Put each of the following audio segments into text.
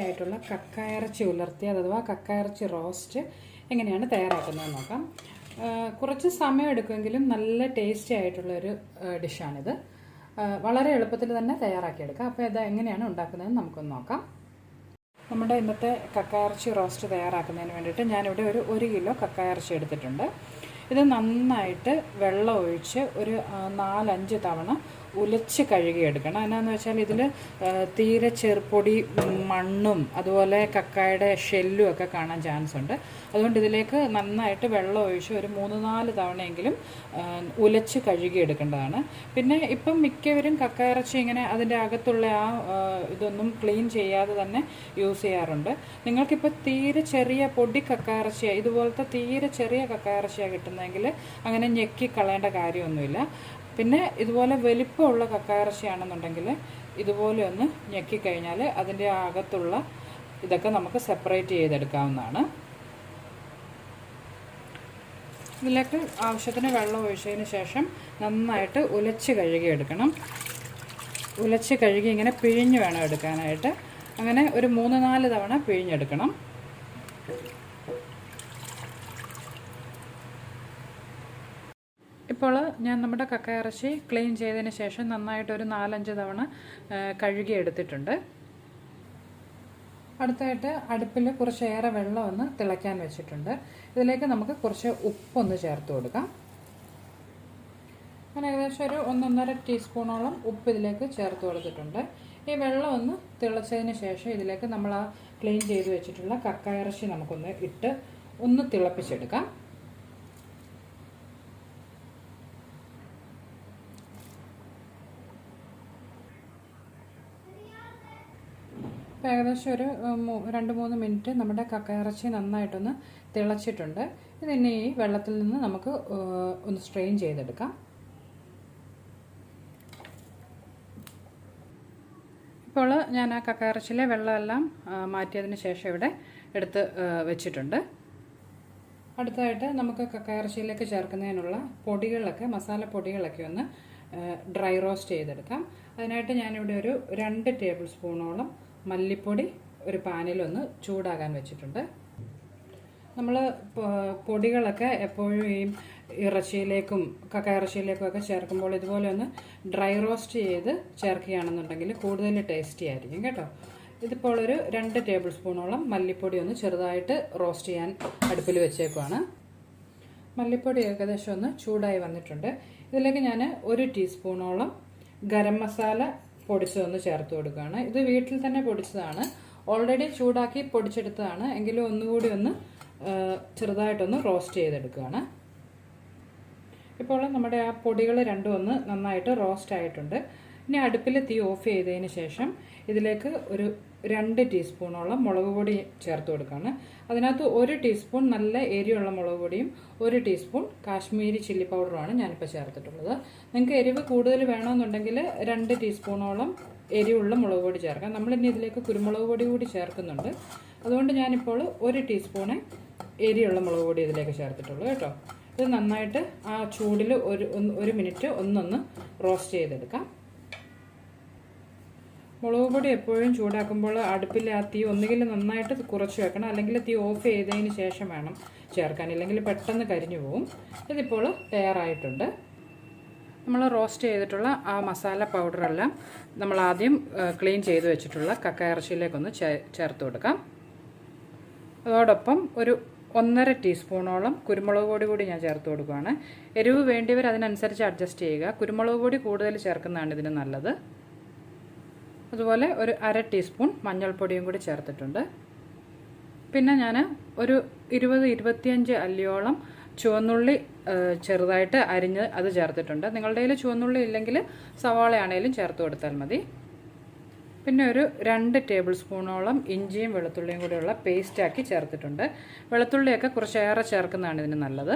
ആയിട്ടുള്ള കക്ക ഇറച്ചി ഉലർത്തിയത് അഥവാ കക്ക ഇറച്ചി റോസ്റ്റ് എങ്ങനെയാണ് തയ്യാറാക്കുന്നതെന്ന് നോക്കാം. കുറച്ച് സമയം എടുക്കുമെങ്കിലും നല്ല ടേസ്റ്റി ആയിട്ടുള്ളൊരു ഡിഷാണിത്. വളരെ എളുപ്പത്തിൽ തന്നെ തയ്യാറാക്കിയെടുക്കാം. അപ്പോൾ ഇത് എങ്ങനെയാണ് ഉണ്ടാക്കുന്നതെന്ന് നമുക്കൊന്ന് നോക്കാം. നമ്മുടെ ഇന്നത്തെ കക്ക ഇറച്ചി റോസ്റ്റ് തയ്യാറാക്കുന്നതിന് വേണ്ടിയിട്ട് ഞാനിവിടെ ഒരു 1 കിലോ കക്ക ഇറച്ചി എടുത്തിട്ടുണ്ട്. ഇത് നന്നായിട്ട് വെള്ളം ഒഴിച്ച് ഒരു 4-5 തവണ ഉലച്ച് കഴുകിയെടുക്കണം. എന്നാന്ന് വെച്ചാൽ ഇതിൽ തീരെ ചെറുപ്പൊടി, മണ്ണും അതുപോലെ കക്കായുടെ ഷെല്ലും ഒക്കെ കാണാൻ ചാൻസ് ഉണ്ട്. അതുകൊണ്ട് ഇതിലേക്ക് നന്നായിട്ട് വെള്ളം ഒഴിച്ച് ഒരു 3-4 തവണയെങ്കിലും ഉലച്ച് കഴുകിയെടുക്കേണ്ടതാണ്. പിന്നെ ഇപ്പം മിക്കവരും കക്ക ഇറച്ചി ഇങ്ങനെ അതിൻ്റെ അകത്തുള്ള ഇതൊന്നും ക്ലീൻ ചെയ്യാതെ തന്നെ യൂസ് ചെയ്യാറുണ്ട്. നിങ്ങൾക്കിപ്പോൾ തീരെ ചെറിയ പൊടി കക്ക ഇറച്ചിയാണ്, ഇതുപോലത്തെ തീരെ ചെറിയ കക്ക ഇറച്ചിയാണ് കിട്ടുന്നതെങ്കിൽ അങ്ങനെ ഞെക്കി കളയേണ്ട കാര്യമൊന്നുമില്ല. പിന്നെ ഇതുപോലെ വലിപ്പമുള്ള കക്ക ഇറച്ചിയാണെന്നുണ്ടെങ്കിൽ ഇതുപോലെ ഒന്ന് ഞെക്കിക്കഴിഞ്ഞാൽ അതിൻ്റെ അകത്തുള്ള ഇതൊക്കെ നമുക്ക് സെപ്പറേറ്റ് ചെയ്തെടുക്കാവുന്നതാണ്. ഇതിലേക്ക് ആവശ്യത്തിന് വെള്ളം ഒഴിച്ചതിന് ശേഷം നന്നായിട്ട് ഉലച്ച് കഴുകിയെടുക്കണം. ഉലച്ച് കഴുകി ഇങ്ങനെ പിഴിഞ്ഞ് വേണം എടുക്കാനായിട്ട്. അങ്ങനെ ഒരു 3-4 തവണ പിഴിഞ്ഞെടുക്കണം. ഇപ്പോൾ ഞാൻ നമ്മുടെ കക്ക ഇറച്ചി ക്ലീൻ ചെയ്തതിന് ശേഷം നന്നായിട്ടൊരു 4-5 തവണ കഴുകിയെടുത്തിട്ടുണ്ട്. അടുത്തായിട്ട് അടുപ്പിൽ കുറച്ചേറെ വെള്ളം ഒന്ന് തിളയ്ക്കാൻ വെച്ചിട്ടുണ്ട്. ഇതിലേക്ക് നമുക്ക് കുറച്ച് ഉപ്പൊന്ന് ചേർത്ത് കൊടുക്കാം. ഞാൻ ഏകദേശം ഒരു 1-1.5 ടീസ്പൂണോളം ഉപ്പ് ഇതിലേക്ക് ചേർത്ത് കൊടുത്തിട്ടുണ്ട്. ഈ വെള്ളം ഒന്ന് തിളച്ചതിന് ശേഷം ഇതിലേക്ക് നമ്മൾ ആ ക്ലീൻ ചെയ്ത് വെച്ചിട്ടുള്ള കക്ക ഇറച്ചി നമുക്കൊന്ന് ഇട്ട് ഒന്ന് തിളപ്പിച്ചെടുക്കാം. ഏകദേശം ഒരു 2-3 മിനിറ്റ് നമ്മുടെ കക്ക ഇറച്ചി നന്നായിട്ടൊന്ന് തിളച്ചിട്ടുണ്ട്. ഇതിനി ഈ വെള്ളത്തിൽ നിന്ന് നമുക്ക് ഒന്ന് സ്ട്രെയിൻ ചെയ്തെടുക്കാം. ഇപ്പോൾ ഞാൻ ആ കക്ക ഇറച്ചിയിലെ വെള്ളമെല്ലാം മാറ്റിയതിന് ശേഷം ഇവിടെ എടുത്ത് വെച്ചിട്ടുണ്ട്. അടുത്തതായിട്ട് നമുക്ക് കക്ക ഇറച്ചിയിലേക്ക് ചേർക്കുന്നതിനുള്ള പൊടികളൊക്കെ, മസാല പൊടികളൊക്കെ ഒന്ന് ഡ്രൈ റോസ്റ്റ് ചെയ്തെടുക്കാം. അതിനായിട്ട് ഞാനിവിടെ ഒരു 2 ടേബിൾ സ്പൂണോളം മല്ലിപ്പൊടി ഒരു പാനിലൊന്ന് ചൂടാകാൻ വെച്ചിട്ടുണ്ട്. നമ്മൾ പൊടികളൊക്കെ എപ്പോഴും ഈ ഇറച്ചിയിലേക്കും കക്ക ഇറച്ചിയിലേക്കും ഒക്കെ ചേർക്കുമ്പോൾ ഇതുപോലെ ഒന്ന് ഡ്രൈ റോസ്റ്റ് ചെയ്ത് ചേർക്കുകയാണെന്നുണ്ടെങ്കിൽ കൂടുതൽ ടേസ്റ്റി ആയിരിക്കും കേട്ടോ. ഇതിപ്പോൾ ഒരു 2 ടേബിൾ സ്പൂണോളം മല്ലിപ്പൊടി ഒന്ന് ചെറുതായിട്ട് റോസ്റ്റ് ചെയ്യാൻ അടുപ്പിൽ വെച്ചേക്കുവാണ്. മല്ലിപ്പൊടി ഏകദേശം ഒന്ന് ചൂടായി വന്നിട്ടുണ്ട്. ഇതിലേക്ക് ഞാൻ 1 ടീസ്പൂണോളം ഗരം മസാല പൊടിച്ചതൊന്ന് ചേർത്ത് കൊടുക്കുകയാണ്. ഇത് വീട്ടിൽ തന്നെ പൊടിച്ചതാണ്, ഓൾറെഡി ചൂടാക്കി പൊടിച്ചെടുത്തതാണ്. എങ്കിലും ഒന്നുകൂടി ഒന്ന് ചെറുതായിട്ടൊന്ന് റോസ്റ്റ് ചെയ്തെടുക്കുകയാണ്. ഇപ്പോൾ നമ്മുടെ ആ പൊടികൾ രണ്ടും ഒന്ന് നന്നായിട്ട് റോസ്റ്റ് ആയിട്ടുണ്ട്. ഇനി അടുപ്പിൽ തീ ഓഫ് ചെയ്തതിന് ശേഷം ഇതിലേക്ക് ഒരു 2 ടീസ്പൂണോളം മുളക് പൊടി ചേർത്ത് കൊടുക്കുകയാണ്. അതിനകത്ത് 1 ടീസ്പൂൺ നല്ല എരിയുള്ള മുളക് പൊടിയും 1 ടീസ്പൂൺ കാശ്മീരി ചില്ലി പൗഡറുമാണ് ഞാനിപ്പോൾ ചേർത്തിട്ടുള്ളത്. നിങ്ങൾക്ക് എരിവ് കൂടുതൽ വേണമെന്നുണ്ടെങ്കിൽ 2 ടീസ്പൂണോളം എരിവുള്ള മുളക് പൊടി ചേർക്കാം. നമ്മളിനി ഇതിലേക്ക് കുരുമുളക് പൊടി കൂടി ചേർക്കുന്നുണ്ട്. അതുകൊണ്ട് ഞാനിപ്പോൾ 1 ടീസ്പൂണേ എരിയുള്ള മുളക് പൊടി ഇതിലേക്ക് ചേർത്തിട്ടുള്ളൂ കേട്ടോ. ഇത് നന്നായിട്ട് ആ ചൂടിൽ ഒരു മിനിറ്റ് ഒന്നൊന്ന് റോസ്റ്റ് ചെയ്തെടുക്കാം. മുളക് പൊടി എപ്പോഴും ചൂടാക്കുമ്പോൾ അടുപ്പിൽ ആ തീ ഒന്നുകിൽ നന്നായിട്ട് കുറച്ച് വെക്കണം, അല്ലെങ്കിൽ തീ ഓഫ് ചെയ്തതിന് ശേഷം വേണം ചേർക്കാൻ, ഇല്ലെങ്കിൽ പെട്ടെന്ന് കരിഞ്ഞു പോകും. ഇതിപ്പോൾ തയ്യാറായിട്ടുണ്ട്. നമ്മൾ റോസ്റ്റ് ചെയ്തിട്ടുള്ള ആ മസാല പൗഡറെല്ലാം നമ്മൾ ആദ്യം ക്ലീൻ ചെയ്ത് വെച്ചിട്ടുള്ള കക്ക ഇറച്ചിയിലേക്കൊന്ന് ചേർത്ത് കൊടുക്കാം. അതോടൊപ്പം ഒരു 1.5 ടീസ്പൂണോളം കുരുമുളക് പൊടി കൂടി ഞാൻ ചേർത്ത് കൊടുക്കുകയാണ്. എരിവ് വേണ്ടിയവർ അതിനനുസരിച്ച് അഡ്ജസ്റ്റ് ചെയ്യുക. കുരുമുളക് പൊടി കൂടുതൽ ചേർക്കുന്നതാണ് ഇതിന് നല്ലത്. അതുപോലെ ഒരു 1/2 ടീസ്പൂൺ മഞ്ഞൾപ്പൊടിയും കൂടി ചേർത്തിട്ടുണ്ട്. പിന്നെ ഞാൻ ഒരു 20-25 അല്ലിയോളം ചുവന്നുള്ളി ചെറുതായിട്ട് അരിഞ്ഞ് അത് ചേർത്തിട്ടുണ്ട്. നിങ്ങളുടെ കയ്യിൽ ചുവന്നുള്ളി ഇല്ലെങ്കിൽ സവാളയാണേലും ചേർത്ത് കൊടുത്താൽ മതി. പിന്നെ ഒരു 2 ടേബിൾ സ്പൂണോളം ഇഞ്ചിയും വെളുത്തുള്ളിയും കൂടിയുള്ള പേസ്റ്റാക്കി ചേർത്തിട്ടുണ്ട്. വെളുത്തുള്ളിയൊക്കെ കുറച്ചേറെ ചേർക്കുന്നതാണ് ഇതിന് നല്ലത്.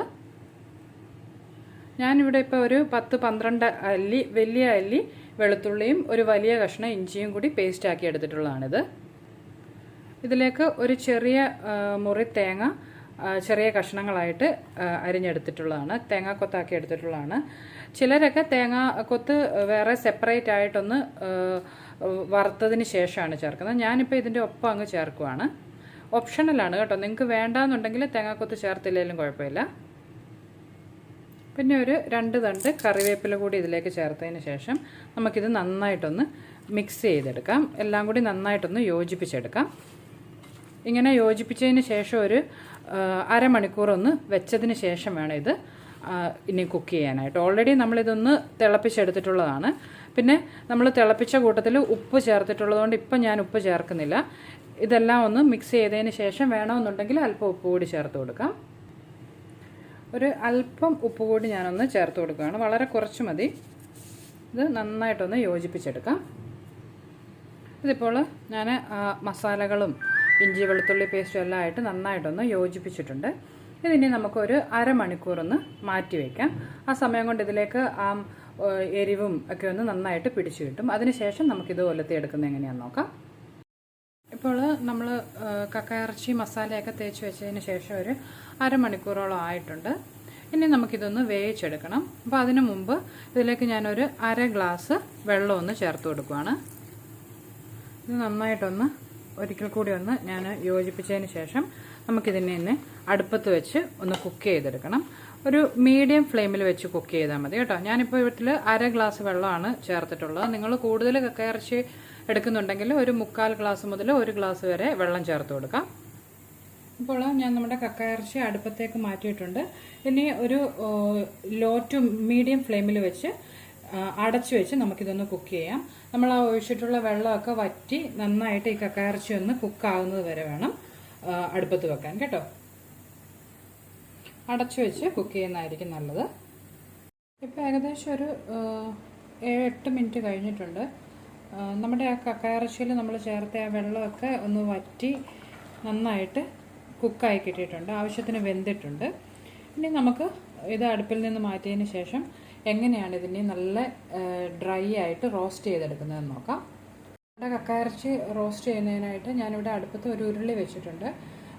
ഞാനിവിടെ ഇപ്പോൾ ഒരു 10-12 അല്ലി വലിയ അല്ലി വെളുത്തുള്ളിയും ഒരു വലിയ കഷ്ണം ഇഞ്ചിയും കൂടി പേസ്റ്റാക്കി എടുത്തിട്ടുള്ളതാണിത്. ഇതിലേക്ക് ഒരു ചെറിയ മുറി തേങ്ങ ചെറിയ കഷ്ണങ്ങളായിട്ട് അരിഞ്ഞെടുത്തിട്ടുള്ളതാണ്, തേങ്ങാക്കൊത്താക്കി എടുത്തിട്ടുള്ളതാണ്. ചിലരൊക്കെ തേങ്ങാക്കൊത്ത് വേറെ സെപ്പറേറ്റ് ആയിട്ടൊന്ന് വറുത്തതിന് ശേഷമാണ് ചേർക്കുന്നത്. ഞാനിപ്പോൾ ഇതിൻ്റെ ഒപ്പം അങ്ങ് ചേർക്കുവാണ്. ഓപ്ഷണലാണ് കേട്ടോ, നിങ്ങൾക്ക് വേണ്ടാന്നുണ്ടെങ്കിൽ തേങ്ങാക്കൊത്ത് ചേർത്തില്ലെങ്കിലും കുഴപ്പമില്ല. പിന്നെ ഒരു 2 തണ്ട് കറിവേപ്പില കൂടി ഇതിലേക്ക് ചേർത്തതിന് ശേഷം നമുക്കിത് നന്നായിട്ടൊന്ന് മിക്സ് ചെയ്തെടുക്കാം. എല്ലാം കൂടി നന്നായിട്ടൊന്ന് യോജിപ്പിച്ചെടുക്കാം. ഇങ്ങനെ യോജിപ്പിച്ചതിന് ശേഷം ഒരു അരമണിക്കൂറൊന്ന് വെച്ചതിന് ശേഷം വേണം ഇത് ഇനി കുക്ക് ചെയ്യാനായിട്ട്. ഓൾറെഡി നമ്മളിതൊന്ന് തിളപ്പിച്ചെടുത്തിട്ടുള്ളതാണ്. പിന്നെ നമ്മൾ തിളപ്പിച്ച കൂട്ടത്തിൽ ഉപ്പ് ചേർത്തിട്ടുള്ളതുകൊണ്ട് ഇപ്പം ഞാൻ ഉപ്പ് ചേർക്കുന്നില്ല. ഇതെല്ലാം ഒന്ന് മിക്സ് ചെയ്തതിന് ശേഷം വേണമെന്നുണ്ടെങ്കിൽ അല്പം ഉപ്പ് കൂടി ചേർത്ത് കൊടുക്കാം. ഒരു അല്പം ഉപ്പ് കൂടി ഞാനൊന്ന് ചേർത്ത് കൊടുക്കുകയാണ്, വളരെ കുറച്ച് മതി. ഇത് നന്നായിട്ടൊന്ന് യോജിപ്പിച്ചെടുക്കാം. ഇതിപ്പോൾ ഞാൻ മസാലകളും ഇഞ്ചി വെളുത്തുള്ളി പേസ്റ്റും എല്ലാം ആയിട്ട് നന്നായിട്ടൊന്ന് യോജിപ്പിച്ചിട്ടുണ്ട്. ഇതിനി നമുക്കൊരു അരമണിക്കൂറൊന്ന് മാറ്റി വയ്ക്കാം. ആ സമയം കൊണ്ട് ഇതിലേക്ക് ആ എരിവും ഒക്കെ ഒന്ന് നന്നായിട്ട് പിടിച്ചു കിട്ടും. അതിനുശേഷം നമുക്കിത് ഒലത്തിയെടുക്കുന്നത് എങ്ങനെയാണെന്ന് നോക്കാം. ഇപ്പോൾ നമ്മൾ കക്ക ഇറച്ചി മസാലയൊക്കെ തേച്ച് വെച്ചതിന് ശേഷം ഒരു അരമണിക്കൂറോളം ആയിട്ടുണ്ട്. ഇനി നമുക്കിതൊന്ന് വേവിച്ചെടുക്കണം. അപ്പോൾ അതിനു മുമ്പ് ഇതിലേക്ക് ഞാനൊരു 1/2 ഗ്ലാസ് വെള്ളം ഒന്ന് ചേർത്ത് കൊടുക്കുകയാണ്. ഇത് നന്നായിട്ടൊന്ന് ഒരിക്കൽ കൂടി ഒന്ന് ഞാൻ യോജിപ്പിച്ചതിന് ശേഷം നമുക്കിതിനെ അടുപ്പത്ത് വെച്ച് ഒന്ന് കുക്ക് ചെയ്തെടുക്കണം. ഒരു മീഡിയം ഫ്ലെയിമിൽ വെച്ച് കുക്ക് ചെയ്താൽ മതി കേട്ടോ. ഞാനിപ്പോൾ വീട്ടിൽ 1/2 ഗ്ലാസ് വെള്ളമാണ് ചേർത്തിട്ടുള്ളത്. നിങ്ങൾ കൂടുതൽ കക്ക ഇറച്ചി എടുക്കുന്നുണ്ടെങ്കിൽ ഒരു 3/4 ഗ്ലാസ് മുതൽ 1 ഗ്ലാസ് വരെ വെള്ളം ചേർത്ത് കൊടുക്കാം. ഇപ്പോൾ ഞാൻ നമ്മുടെ കക്ക ഇറച്ചി അടുപ്പത്തേക്ക് മാറ്റിയിട്ടുണ്ട്. ഇനി ഒരു ലോ ടു മീഡിയം ഫ്ലെയിമിൽ വെച്ച് അടച്ചു വെച്ച് നമുക്കിതൊന്ന് കുക്ക് ചെയ്യാം. നമ്മൾ ആ ഒഴിച്ചിട്ടുള്ള വെള്ളമൊക്കെ വറ്റി നന്നായിട്ട് ഈ കക്ക ഇറച്ചി ഒന്ന് കുക്കാവുന്നത് വരെ വേണം അടുപ്പത്ത് വെക്കാൻ കേട്ടോ. അടച്ചു വെച്ച് കുക്ക് ചെയ്യുന്നതായിരിക്കും നല്ലത്. ഇപ്പോൾ ഏകദേശം ഒരു 7-8 മിനിറ്റ് കഴിഞ്ഞിട്ടുണ്ട്. നമ്മുടെ ആ കക്ക ഇറച്ചിയിൽ നമ്മൾ ചേർത്ത ആ വെള്ളമൊക്കെ ഒന്ന് വറ്റി നന്നായിട്ട് കുക്കായി കിട്ടിയിട്ടുണ്ട്, ആവശ്യത്തിന് വെന്തിട്ടുണ്ട്. ഇനി നമുക്ക് ഇത് അടുപ്പിൽ നിന്ന് മാറ്റിയതിന് ശേഷം എങ്ങനെയാണ് ഇതിനെ നല്ല ഡ്രൈ ആയിട്ട് റോസ്റ്റ് ചെയ്തെടുക്കുന്നതെന്ന് നോക്കാം. നമ്മുടെ കക്ക ഇറച്ചി റോസ്റ്റ് ചെയ്യുന്നതിനായിട്ട് ഞാനിവിടെ അടുപ്പത്ത് ഒരു ഉരുളി വെച്ചിട്ടുണ്ട്.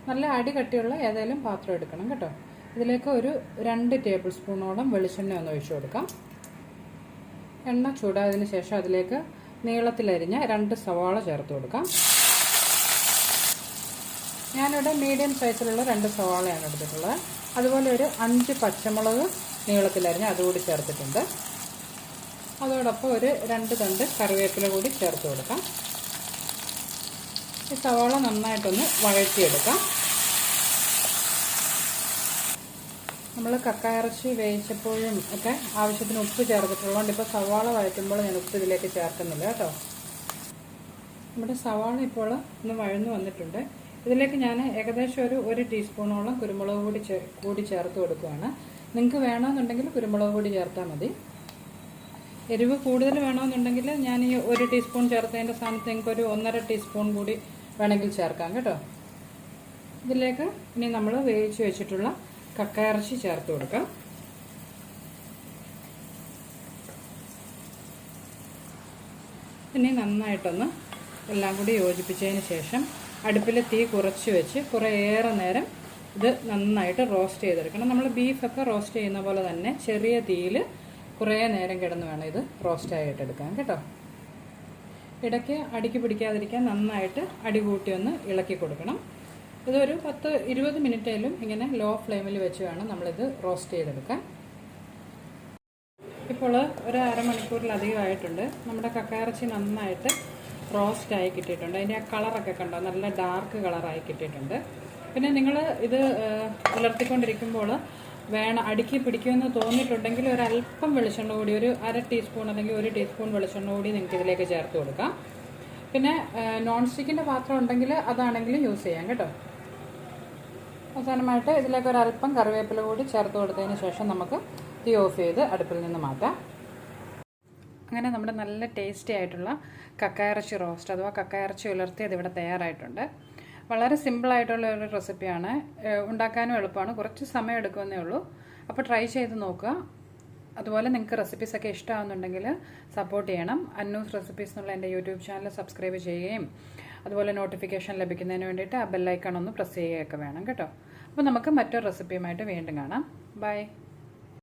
നല്ല അടി കട്ടിയുള്ള ഏതെങ്കിലും പാത്രം എടുക്കണം കേട്ടോ. ഇതിലേക്ക് ഒരു 2 ടേബിൾ സ്പൂണോളം വെളിച്ചെണ്ണ ഒന്ന് ഒഴിച്ചു കൊടുക്കാം. എണ്ണ ചൂടായതിനു ശേഷം അതിലേക്ക് നീളത്തിലരിഞ്ഞ 2 സവാള ചേർത്ത് കൊടുക്കാം. ഞാനിവിടെ മീഡിയം സൈസിലുള്ള 2 സവാളയാണ് എടുത്തിട്ടുള്ളത്. അതുപോലെ ഒരു 5 പച്ചമുളക് നീളത്തിലരിഞ്ഞ് അതുകൂടി ചേർത്തിട്ടുണ്ട്. അതോടൊപ്പം ഒരു 2 തണ്ട് കറിവേപ്പില കൂടി ചേർത്ത് കൊടുക്കാം. ഈ സവാള നന്നായിട്ടൊന്ന് വഴറ്റിയെടുക്കാം. നമ്മൾ കക്ക ഇറച്ചി വേവിച്ചപ്പോഴും ഒക്കെ ആവശ്യത്തിന് ഉപ്പ് ചേർത്തിട്ടുള്ളതുകൊണ്ട് ഇപ്പോൾ സവാള വഴറ്റുമ്പോൾ ഞാൻ ഉപ്പ് ഇതിലേക്ക് ചേർക്കുന്നില്ല കേട്ടോ. നമ്മുടെ സവാള ഇപ്പോൾ ഒന്ന് വഴന്നു വന്നിട്ടുണ്ട്. ഇതിലേക്ക് ഞാൻ ഏകദേശം ഒരു 1 ടീസ്പൂണോളം കുരുമുളക് കൂടി ചേർത്ത് കൊടുക്കുകയാണ്. നിങ്ങൾക്ക് വേണമെന്നുണ്ടെങ്കിൽ കുരുമുളക് പൊടി ചേർത്താൽ മതി. എരിവ് കൂടുതൽ വേണമെന്നുണ്ടെങ്കിൽ ഞാൻ ഈ 1 ടീസ്പൂൺ ചേർത്തതിൻ്റെ സ്ഥാനത്ത് നിങ്ങൾക്ക് ഒരു 1.5 ടീസ്പൂൺ കൂടി വേണമെങ്കിൽ ചേർക്കാം കേട്ടോ. ഇതിലേക്ക് ഇനി നമ്മൾ വേവിച്ച് വെച്ചിട്ടുള്ള കക്ക ഇറച്ചി ചേർത്ത് കൊടുക്കാം. ഇനി നന്നായിട്ടൊന്ന് എല്ലാം കൂടി യോജിപ്പിച്ചതിന് ശേഷം അടുപ്പിൽ തീ കുറച്ച് വെച്ച് കുറേയേറെ നേരം ഇത് നന്നായിട്ട് റോസ്റ്റ് ചെയ്തെടുക്കണം. നമ്മൾ ബീഫൊക്കെ റോസ്റ്റ് ചെയ്യുന്ന പോലെ തന്നെ ചെറിയ തീയിൽ കുറേ നേരം കിടന്ന് വേണം ഇത് റോസ്റ്റ് ആയിട്ട് എടുക്കാൻ കേട്ടോ. ഇടയ്ക്ക് അടിക്ക് പിടിക്കാതിരിക്കാൻ നന്നായിട്ട് അടി കൂട്ടി ഒന്ന് ഇളക്കി കൊടുക്കണം. ഇതൊരു 10-20 മിനിറ്റേലും ഇങ്ങനെ ലോ ഫ്ലെയിമിൽ വെച്ച് വേണം നമ്മളിത് റോസ്റ്റ് ചെയ്തെടുക്കാൻ. ഇപ്പോൾ ഒരു അരമണിക്കൂറിലധികമായിട്ടുണ്ട്. നമ്മുടെ കക്ക ഇറച്ചി നന്നായിട്ട് റോസ്റ്റായി കിട്ടിയിട്ടുണ്ട്. അതിൻ്റെ ആ കളറൊക്കെ കണ്ടോ, നല്ല ഡാർക്ക് കളറായി കിട്ടിയിട്ടുണ്ട്. പിന്നെ നിങ്ങൾ ഇത് ഉലർത്തിക്കൊണ്ടിരിക്കുമ്പോൾ അടിക്ക് പിടിക്കുമെന്ന് തോന്നിയിട്ടുണ്ടെങ്കിൽ ഒരല്പം വെളിച്ചെണ്ണ കൂടി, ഒരു 1/2 ടീസ്പൂൺ അല്ലെങ്കിൽ 1 ടീസ്പൂൺ വെളിച്ചെണ്ണ കൂടി നിങ്ങൾക്ക് ഇതിലേക്ക് ചേർത്ത് കൊടുക്കാം. പിന്നെ നോൺ സ്റ്റിക്കിൻ്റെ പാത്രം ഉണ്ടെങ്കിൽ അതാണെങ്കിലും യൂസ് ചെയ്യാം കേട്ടോ. അവസാനമായിട്ട് ഇതിലേക്ക് ഒരല്പം കറിവേപ്പില കൂടി ചേർത്ത് കൊടുത്തതിന് ശേഷം നമുക്ക് തീ ഓഫ് ചെയ്ത് അടുപ്പിൽ നിന്ന് മാറ്റാം. അങ്ങനെ നമ്മുടെ നല്ല ടേസ്റ്റി ആയിട്ടുള്ള കക്ക ഇറച്ചി റോസ്റ്റ് അഥവാ കക്ക ഇറച്ചി ഉലർത്തിയത് ഇവിടെ തയ്യാറായിട്ടുണ്ട്. വളരെ സിമ്പിളായിട്ടുള്ള ഒരു റെസിപ്പിയാണ്, ഉണ്ടാക്കാനും എളുപ്പമാണ്, കുറച്ച് സമയം എടുക്കുമെന്നേ ഉള്ളൂ. അപ്പോൾ ട്രൈ ചെയ്ത് നോക്കുക. അതുപോലെ നിങ്ങൾക്ക് റെസിപ്പീസൊക്കെ ഇഷ്ടമാകുന്നുണ്ടെങ്കിൽ സപ്പോർട്ട് ചെയ്യണം. അന്നൂസ് റെസിപ്പീസ് എന്നുള്ള എൻ്റെ യൂട്യൂബ് ചാനൽ സബ്സ്ക്രൈബ് ചെയ്യുകയും അതുപോലെ നോട്ടിഫിക്കേഷൻ ലഭിക്കുന്നതിന് വേണ്ടിയിട്ട് ആ ബെല്ലൈക്കൺ ഒന്ന് പ്രസ് ചെയ്യുകയൊക്കെ വേണം കേട്ടോ. അപ്പോൾ നമുക്ക് മറ്റൊരു റെസിപ്പിയുമായിട്ട് വീണ്ടും കാണാം. ബൈ.